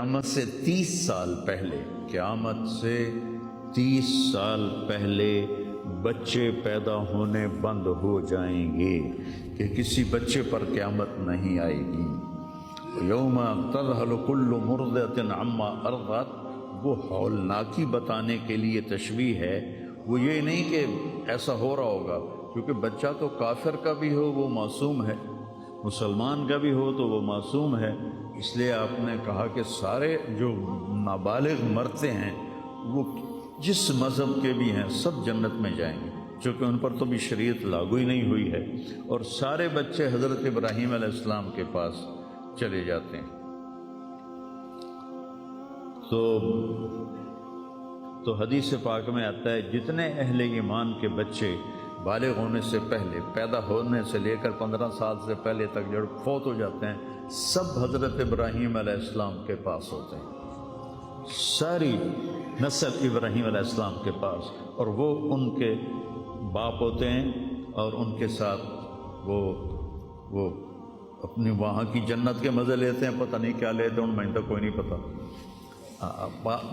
قیامت سے 30 سال پہلے، قیامت سے 30 سال پہلے بچے پیدا ہونے بند ہو جائیں گے کہ کسی بچے پر قیامت نہیں آئے گی۔ یوم تذہل کل مرضعۃ عما ارضعت، وہ ہولناکی بتانے کے لیے تشبیہ ہے، وہ یہ نہیں کہ ایسا ہو رہا ہوگا، کیونکہ بچہ تو کافر کا بھی ہو وہ معصوم ہے، مسلمان کا بھی ہو تو وہ معصوم ہے، اس لیے آپ نے کہا کہ سارے جو نابالغ مرتے ہیں وہ جس مذہب کے بھی ہیں سب جنت میں جائیں گے، چونکہ ان پر تو بھی شریعت لاگو ہی نہیں ہوئی ہے، اور سارے بچے حضرت ابراہیم علیہ السلام کے پاس چلے جاتے ہیں۔ تو حدیث پاک میں آتا ہے جتنے اہل ایمان کے بچے بالغ ہونے سے پہلے، پیدا ہونے سے لے کر 15 سال سے پہلے تک جو فوت ہو جاتے ہیں، سب حضرت ابراہیم علیہ السلام کے پاس ہوتے ہیں، ساری نسل ابراہیم علیہ السلام کے پاس، اور وہ ان کے باپ ہوتے ہیں، اور ان کے ساتھ وہ اپنی وہاں کی جنت کے مزے لیتے ہیں، پتہ نہیں کیا لیتے ہیں، ان میں تو کوئی نہیں پتہ۔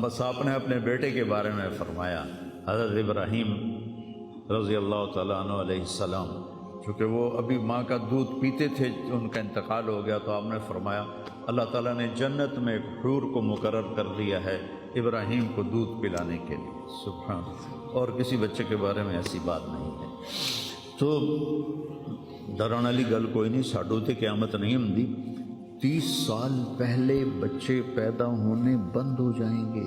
بس آپ نے اپنے بیٹے کے بارے میں فرمایا، حضرت ابراہیم رضی اللہ تعالیٰ عنہ علیہ السلام، چونکہ وہ ابھی ماں کا دودھ پیتے تھے، ان کا انتقال ہو گیا، تو آپ نے فرمایا اللہ تعالیٰ نے جنت میں ایک حور کو مقرر کر دیا ہے ابراہیم کو دودھ پلانے کے لیے، سبحان اللہ، اور کسی بچے کے بارے میں ایسی بات نہیں ہے۔ تو ڈران والی گل کوئی نہیں، ساڈو تے قیامت نہیں ہوندی، 30 سال پہلے بچے پیدا ہونے بند ہو جائیں گے،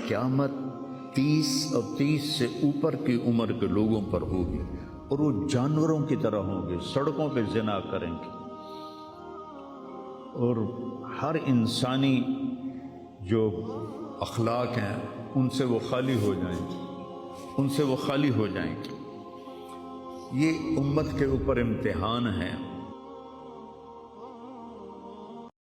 قیامت 30 اور 30 سے اوپر کی عمر کے لوگوں پر ہوگی، اور وہ جانوروں کی طرح ہوں گے، سڑکوں پہ زنا کریں گے، اور ہر انسانی جو اخلاق ہیں ان سے وہ خالی ہو جائیں گے، ان سے وہ خالی ہو جائیں گے۔ یہ امت کے اوپر امتحان ہے۔